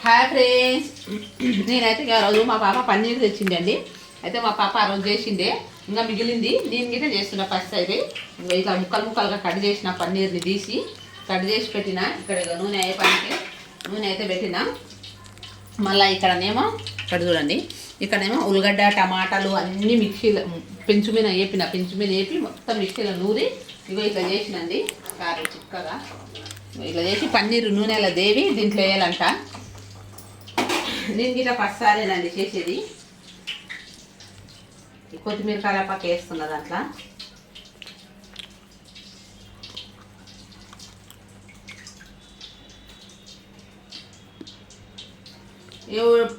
Hi friends, నేనైతే ఆ రోజు మా పాప పన్నీర్ తెచ్చిండండి. అయితే మా పాప ఆ రోజు చేసిండే ఇంకా మిగిలింది. నేను గిట్ట చేస్తున్నా. ఫస్ట్ అయితే ఇంకా ఇట్లా ముక్కలు ముక్కలుగా కట్ చేసిన పన్నీర్ని తీసి కట్ చేసి పెట్టిన. ఇక్కడ నూనె అయ్యే పనికి నూనె అయితే పెట్టిన. మళ్ళీ ఇక్కడనేమో ఇక్కడ చూడండి, ఇక్కడేమో ఉల్లిగడ్డ టమాటాలు అన్నీ మిక్సీలో పెంచు మీద వేపి మొత్తం మిక్సీలో నూరి ఇగో ఇట్లా చేసినండి. కారం చిక్కగా ఇట్లా చేసి పన్నీరు నూనెలో దేవి దీంట్లో వేయాలంట. నేను గిట్లా పచ్చారేనండి చేసేది. కొత్తిమీర కరివేపాకు వేస్తున్నా దాంట్లో.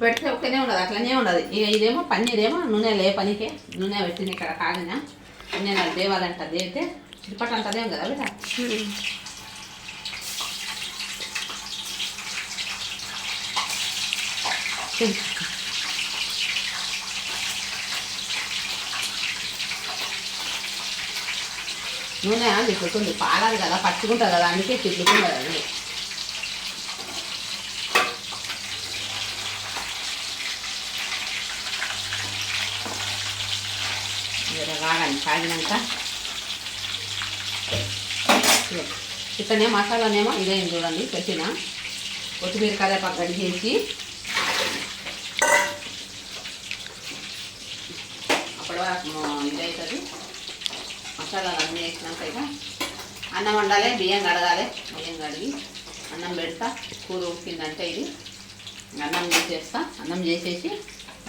పెడితే ఒక్కనే ఉండదు, అట్లనే ఉండదు. ఇక ఇదేమో పన్నీర్ ఏమో నూనె లే పనికే నూనె పెట్టింది. ఇక్కడ కాగిన నూనె దేవాలంట. దేవితే చిరుపట్టు అంటదేం కదా బిడ్డ. నూనె తిప్పుతుంది, పాలాది కదా, పట్టుకుంటుంది కదా, అందుకే తిప్పుతుంది కదండి. రాగాలి కాగినాక ఇక్కడనే మసాలానేమో ఇదే చూడండి పెట్టిన. కొత్తిమీర కరివేపాకు గడి చేసి అప్పటి వరకు ఇదవుతుంది. మసాలాలు అన్నీ వేసినాక ఇక అన్నం వండాలి, బియ్యం కడగాలి. బియ్యం కడిగి అన్నం పెడతా. కూర ఉడికిందంటే ఇది అన్నం చేసేస్తా. అన్నం చేసేసి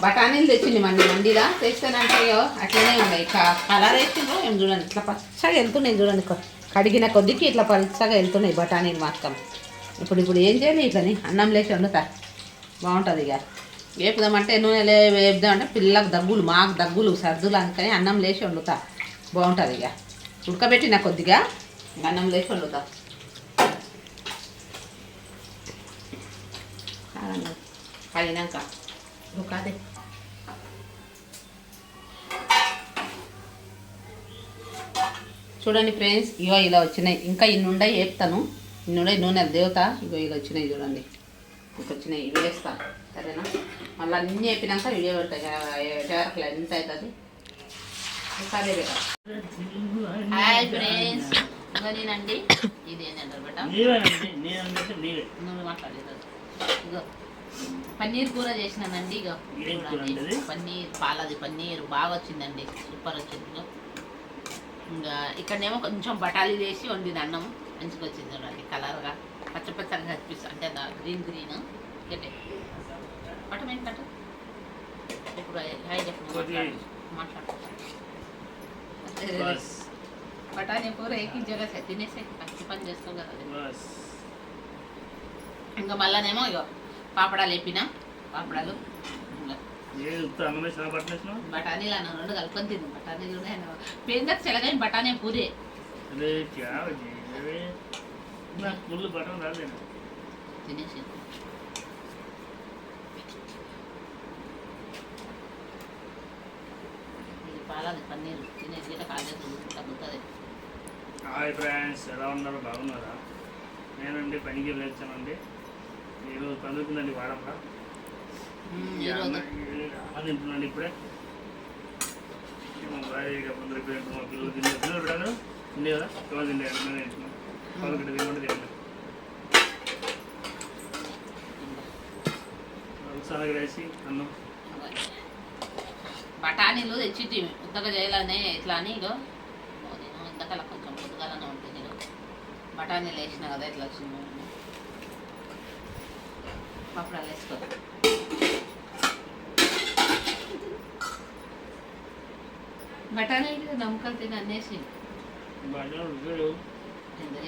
బఠానీలు తెచ్చింది మండిలా తెస్తానంటే అట్లనే ఉన్నాయి. కలర్ వేసిందో ఏం చూడండి, ఇట్లా పచ్చగా వెళ్తున్నాయి చూడండి. కడిగిన కొద్దికి ఇట్లా పచ్చగా వెళ్తున్నాయి బఠానీలు మొత్తం. ఇప్పుడు ఏం చేయాలి, ఇట్లని అన్నం లేచి వండుతా బాగుంటుంది. ఇక వేపుదామంటే నూనె వేపుదామంటే పిల్లలకు దగ్గులు, మాకు దగ్గులు సర్దులు, అందుకని అన్నం లేచి వండుతా బాగుంటుంది. ఇక ఉడకబెట్టిన కొద్దిగా అన్నం లేచి వండుతా. కడిగినాక కాదే చూడండి ఫ్రెండ్స్, ఇగో ఇలా వచ్చినాయి. ఇంకా ఇన్నుండయి వేపుతాను. ఇన్నుండయి నూనె దేవత. ఇగో ఇలా వచ్చినాయి చూడండి. ఇంక వచ్చినాయి ఇవి వేస్తా. సరేనా? మళ్ళీ అన్నీ వేపినాక ఇవే పెడతాయి. చేరకలు ఎంత అవుతుంది. అదే కదా. హాయ్ ఫ్రెండ్స్, ఇంకా నేనండి ఇదేంటంటారు బట్ట నువ్వు మాట్లాడలేదు. ఇగో పన్నీర్ కూర చేసినానండి. ఇక పన్నీర్ పాలది పన్నీర్ బాగా వచ్చిందండి, సూపర్ వచ్చింది. ఇంకా ఇక్కడనేమో కొంచెం బఠానీలు వేసి వండిన అన్నం మంచిగా వచ్చింది చూడండి. కలర్గా పచ్చపచ్చగా కనిపిస్తుంది, అంటే గ్రీన్ గట్టే పట్టమేంటి కట్ట. ఇప్పుడు హాయ్ మాట్లాడుతున్నాను. బఠానీ కూర ఏకించగా తినేసే మంచి పని చేస్తాం కదా. ఇంకా మళ్ళానేమో ఇక పాపడాలు వేపిన. పాపడాలు బఠానీలు అన్న రెండు కలుపుకొని తిన్నాం. బఠానీలు పేరుకి చెలగాయ బఠానీ పూరే తినేసి పాలది పన్నీరు తినేసి కాలేదు తగ్గుతుంది. హాయ్ ఫ్రెండ్స్, ఎలా ఉన్నారు? బాగున్నారా? నేనండి పనికి వెళ్ళొచ్చానండి. ఈరోజు పండుకుందండి వాడంలో తింటున్నాండి. ఇప్పుడే ముందర మా పిల్లలు పిల్లలు పెట్టాను తిండే కదా, ఎవరు తిండే తింటున్నాం. పదకొండు తినమంటే తిన్నాం. ఉత్సాహంగా వేసి అన్నం బఠానీలు తెచ్చి ఉత్తగా చేయాలనే ఇట్లా అని ఇగో నేను ఇంతకలా కొంచెం పొద్దుగాలనే ఉంటుంది. ఇగో బఠానీలు వేసిన కదా ఇట్లా వచ్చింది. పప్పుడాలు వేసుకో. బఠానీలు నమ్మకాలు తిని అనేసి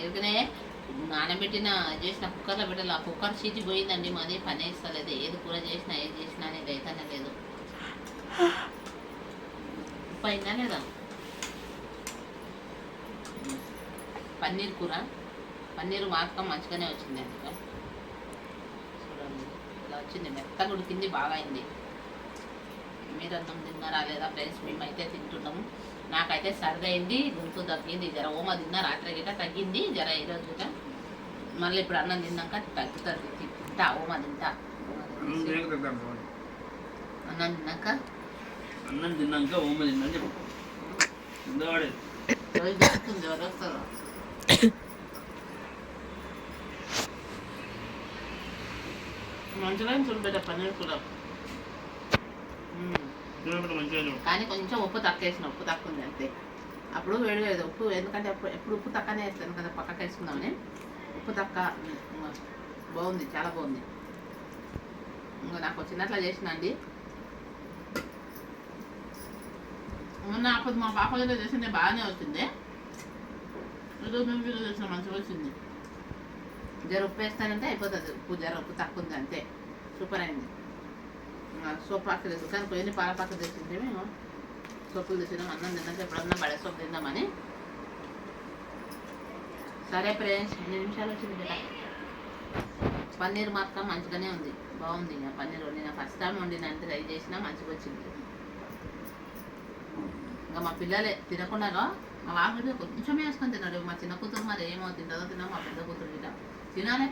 ఎందుకనే నానబెట్టిన చేసిన కుక్కర్లో పెట్టాలి. ఆ కుక్కర్ సీటి పోయిందండి. మాది పని వేస్తలేదు. ఏది కూర చేసినా ఏది చేసినా అనేది అయితేనే లేదు. ఉప్పు అయిందా లేదా? పన్నీర్ కూర పన్నీరు మాత్రం మంచిగానే వచ్చింది. చూడండి ఇలా వచ్చింది, మెత్తగా ఉడికింది, బాగా అయింది. మీరు అన్నం తిన్నారా లేదా ఫ్రెండ్స్? మేమైతే తింటున్నాము. నాకైతే సర్ది అయింది, గొంతు తగ్గింది. జర ఓమ తిన్నా రాత్రి గిట్ట తగ్గింది జర ఈరోజు గిట్ట. మళ్ళీ ఇప్పుడు అన్నం తిన్నాక తగ్గుతుంది. తింటా ఓమ తింటా. అన్నం తినక తింటాను బాగుంది. అన్నం తిన్నాక అన్నం తిన్నాక ఓమ తిందని చెప్పు ఇందవాడే ఎవరు వస్తారు మంచిగా చూడబెట్ట పన్నీర్ కూర తినప్పుడు మంచిగా చూడు. కానీ కొంచెం ఉప్పు తక్కువ వేసిన ఉప్పు తక్కువ ఉంది అంతే అప్పుడు వేడి వేది ఉప్పు ఎందుకంటే ఎప్పుడు ఉప్పు తక్కువనే వేస్తాను కదా పక్కకి వేసుకుందామని ఉప్పు తక్కువ బాగుంది చాలా బాగుంది ఇంకా నాకు వచ్చినట్లా చేసిన అండి నాకు మా పాప దగ్గర చేసింది బాగానే వచ్చింది ఈరోజు మేము చేసిన మంచిగా వచ్చింది జర ఉప్పు వేస్తానంటే అయిపోతుంది ఉప్పు తక్కువ ఉంది అంతే సూపర్ అయింది సోప్ పాక తెచ్చు కానీ పోయిన పాలపాక తెచ్చింటే మేము సొప్పులు తెచ్చినాం అన్నం తిన్నాక ఎప్పుడన్నా బడే సొప్పు తిందామని సరే ఫ్రెండ్స్ 2 నిమిషాలు వచ్చింది కదా పన్నీర్ మాత్రం మంచిగానే ఉంది బాగుంది ఇంకా పన్నీర్ వండిన ఫస్ట్ టైం వండిన ట్రై చేసినా మంచిగా వచ్చింది ఇంకా మా పిల్లలే తినకుండా మా వాడు కొంచెమే వేసుకొని తిన్నాడు మా చిన్న కూతురు మరి ఏమో తింటుందో తిన్నా మా పెద్ద కూతురు తింటా తినాలి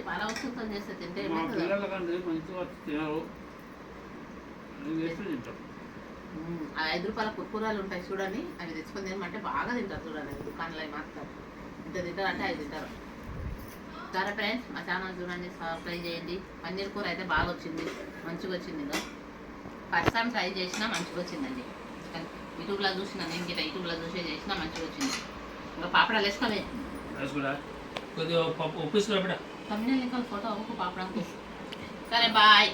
పాల వస్తువుతో చేస్తే తింటే మా ఏమవుతుంది పిల్లలకంటే మంచిగా తినరు వేస్తే తింటాం. ఆ 5 రూపాయల కుర్కూరాలు ఉంటాయి చూడండి అవి తెచ్చుకొని తినమంటే బాగా తింటారు చూడండి అవి దుకాణంలో మాత్రం ఇంత తింటారు అంటే అవి తింటారు సరే ఫ్రెండ్స్ మా ఛానల్ చూడండి సబ్స్క్రైబ్ చేయండి పన్నీర్ కూర అయితే బాగా వచ్చింది మంచిగా వచ్చింది ఇంకా ఫస్ట్ టైం ట్రై చేసినా మంచిగా వచ్చిందండి యూట్యూబ్లో చూసిన నేను గిట్ట యూట్యూబ్లో చూసే చేసినా మంచిగా వచ్చింది ఇంకా పాపడాలు వేసుకోవే కొద్దిగా ఉప్పు వేసుకురా బిడ్డ తమిళ ఇంకా ఫోటో ఒక పాపడానికి సరే బాయ్